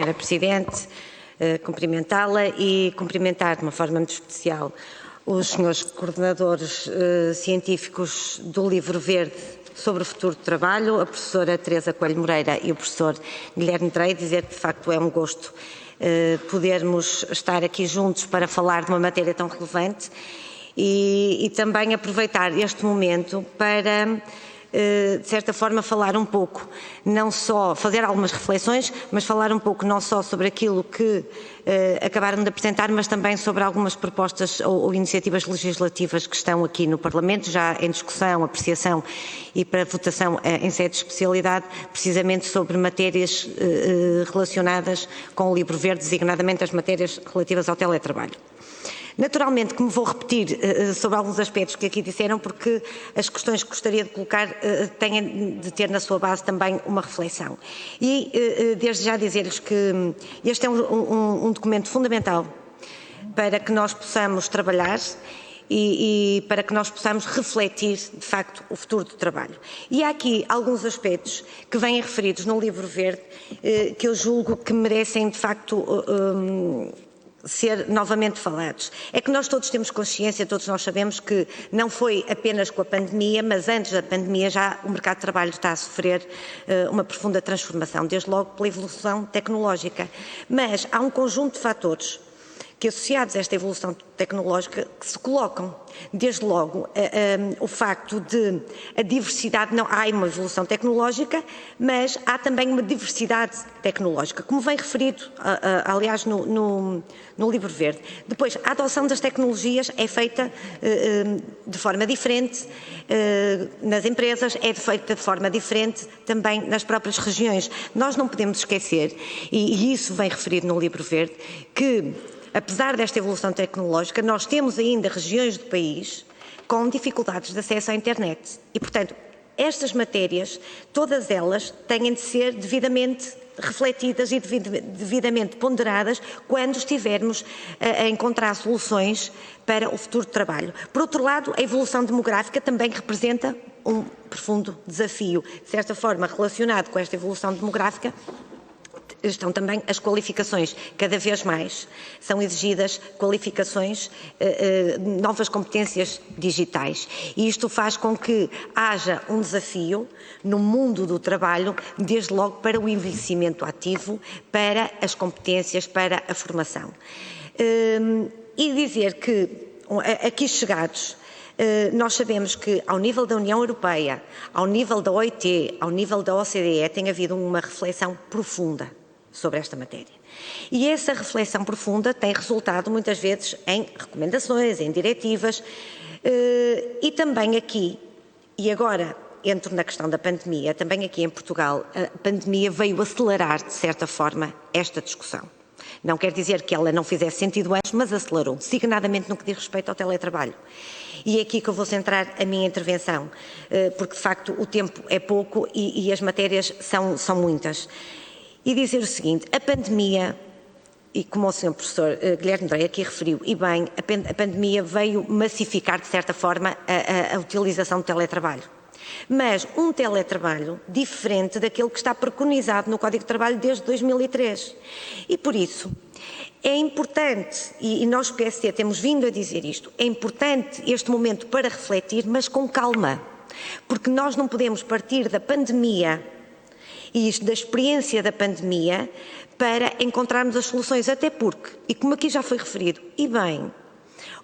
Sra. Presidente, cumprimentá-la e cumprimentar de uma forma muito especial os senhores coordenadores científicos do Livro Verde sobre o futuro do trabalho, a professora Teresa Coelho Moreira e o professor Guilherme Drey, dizer que de facto é um gosto podermos estar aqui juntos para falar de uma matéria tão relevante e também aproveitar este momento para, de certa forma, falar um pouco, não só fazer algumas reflexões, mas falar um pouco não só sobre aquilo que acabaram de apresentar, mas também sobre algumas propostas ou iniciativas legislativas que estão aqui no Parlamento, já em discussão, apreciação e para votação em sede de especialidade, precisamente sobre matérias relacionadas com o Livro Verde, designadamente as matérias relativas ao teletrabalho. Naturalmente que me vou repetir sobre alguns aspectos que aqui disseram, porque as questões que gostaria de colocar têm de ter na sua base também uma reflexão. E desde já dizer-lhes que este é um documento fundamental para que nós possamos trabalhar e para que nós possamos refletir, de facto, o futuro do trabalho. E há aqui alguns aspectos que vêm referidos no Livro Verde que eu julgo que merecem, de facto, ser novamente falados. É que nós todos temos consciência, todos nós sabemos que não foi apenas com a pandemia, mas antes da pandemia já o mercado de trabalho está a sofrer uma profunda transformação, desde logo pela evolução tecnológica. Mas há um conjunto de fatores que, associados a esta evolução tecnológica, que se colocam. Desde logo, o facto de a diversidade, não há uma evolução tecnológica, mas há também uma diversidade tecnológica, como vem referido, aliás, no Livro Verde. Depois, a adoção das tecnologias é feita de forma diferente nas empresas, é feita de forma diferente também nas próprias regiões. Nós não podemos esquecer, e isso vem referido no Livro Verde, que apesar desta evolução tecnológica, nós temos ainda regiões do país com dificuldades de acesso à internet. E, portanto, estas matérias, todas elas, têm de ser devidamente refletidas e devidamente ponderadas quando estivermos a encontrar soluções para o futuro do trabalho. Por outro lado, a evolução demográfica também representa um profundo desafio. De certa forma, relacionado com esta evolução demográfica, estão também as qualificações. Cada vez mais são exigidas qualificações, novas competências digitais. E isto faz com que haja um desafio no mundo do trabalho, desde logo para o envelhecimento ativo, para as competências, para a formação. E dizer que, aqui chegados, nós sabemos que, ao nível da União Europeia, ao nível da OIT, ao nível da OCDE, tem havido uma reflexão profunda sobre esta matéria. E essa reflexão profunda tem resultado muitas vezes em recomendações, em diretivas e também aqui, e agora entro na questão da pandemia, também aqui em Portugal, a pandemia veio acelerar, de certa forma, esta discussão. Não quer dizer que ela não fizesse sentido antes, mas acelerou, designadamente no que diz respeito ao teletrabalho. E é aqui que eu vou centrar a minha intervenção, porque de facto o tempo é pouco e as matérias são muitas. E dizer o seguinte, a pandemia, e como o Sr. Professor Guilherme Drey aqui referiu, e bem, a pandemia veio massificar, de certa forma, a utilização do teletrabalho. Mas um teletrabalho diferente daquele que está preconizado no Código de Trabalho desde 2003. E por isso, é importante, e nós PST temos vindo a dizer isto, é importante este momento para refletir, mas com calma. Porque nós não podemos partir da pandemia e da experiência da pandemia para encontrarmos as soluções, até porque, e como aqui já foi referido, e bem,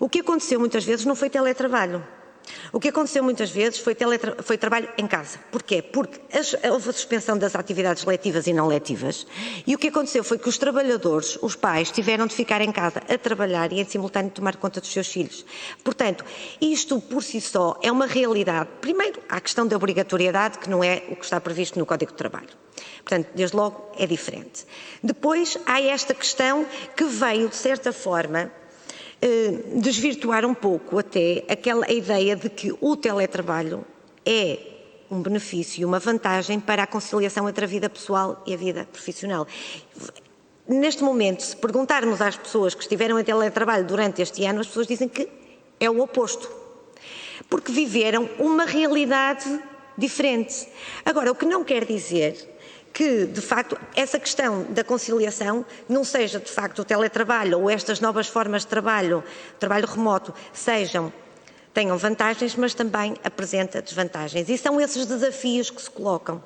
o que aconteceu muitas vezes não foi teletrabalho. O que aconteceu muitas vezes foi trabalho em casa. Porquê? Porque houve a suspensão das atividades letivas e não letivas. E o que aconteceu foi que os trabalhadores, os pais, tiveram de ficar em casa a trabalhar e em simultâneo tomar conta dos seus filhos. Portanto, isto por si só é uma realidade. Primeiro, há a questão da obrigatoriedade, que não é o que está previsto no Código de Trabalho. Portanto, desde logo, é diferente. Depois, há esta questão que veio, de certa forma, desvirtuar um pouco até a ideia de que o teletrabalho é um benefício e uma vantagem para a conciliação entre a vida pessoal e a vida profissional. Neste momento, se perguntarmos às pessoas que estiveram em teletrabalho durante este ano, as pessoas dizem que é o oposto, porque viveram uma realidade diferente. Agora, o que não quer dizer que, de facto, essa questão da conciliação não seja, de facto, o teletrabalho ou estas novas formas de trabalho remoto, tenham vantagens, mas também apresenta desvantagens. E são esses desafios que se colocam.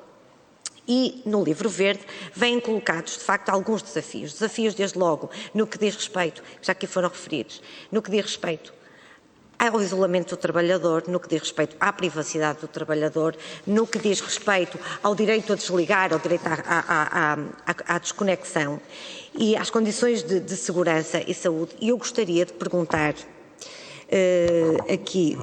E no livro verde vêm colocados, de facto, alguns desafios. Desafios, desde logo, no que diz respeito, já aqui foram referidos, no que diz respeito ao isolamento do trabalhador, no que diz respeito à privacidade do trabalhador, no que diz respeito ao direito a desligar, ao direito à desconexão e às condições de segurança e saúde. E eu gostaria de perguntar aqui,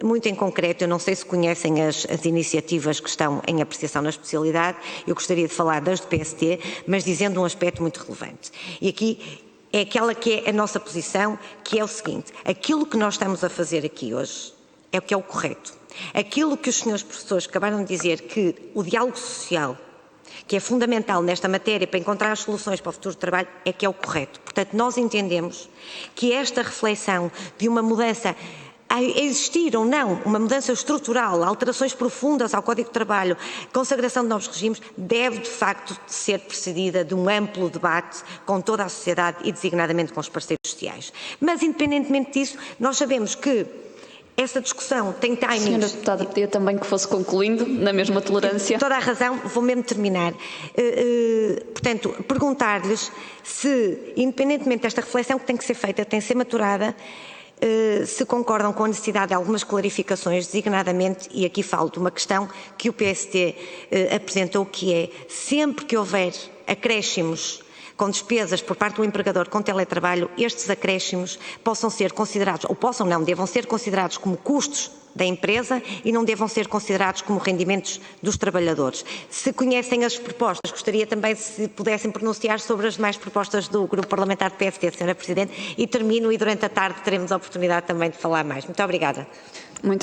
muito em concreto, eu não sei se conhecem as iniciativas que estão em apreciação na especialidade, eu gostaria de falar das do PST, mas dizendo um aspecto muito relevante. E aqui é aquela que é a nossa posição, que é o seguinte: aquilo que nós estamos a fazer aqui hoje é o que é o correto. Aquilo que os senhores professores acabaram de dizer, que o diálogo social, que é fundamental nesta matéria para encontrar as soluções para o futuro do trabalho, é que é o correto. Portanto, nós entendemos que esta reflexão de uma mudança, a existir ou não uma mudança estrutural, alterações profundas ao Código de Trabalho, consagração de novos regimes, deve de facto ser precedida de um amplo debate com toda a sociedade e designadamente com os parceiros sociais. Mas, independentemente disso, nós sabemos que essa discussão tem timings... Senhora Deputada, pedia também que fosse concluindo, na mesma tolerância. Toda a razão, vou mesmo terminar. Portanto, perguntar-lhes se, independentemente desta reflexão que tem que ser feita, tem que ser maturada, se concordam com a necessidade de algumas clarificações, designadamente, e aqui falo de uma questão que o PST apresentou, que é, sempre que houver acréscimos com despesas por parte do empregador com teletrabalho, estes acréscimos possam ser considerados, ou possam não, devam ser considerados como custos da empresa e não devam ser considerados como rendimentos dos trabalhadores. Se conhecem as propostas, gostaria também se pudessem pronunciar sobre as demais propostas do Grupo Parlamentar do PST, Sra. Presidente, e termino, e durante a tarde teremos a oportunidade também de falar mais. Muito obrigada. Muito obrigada.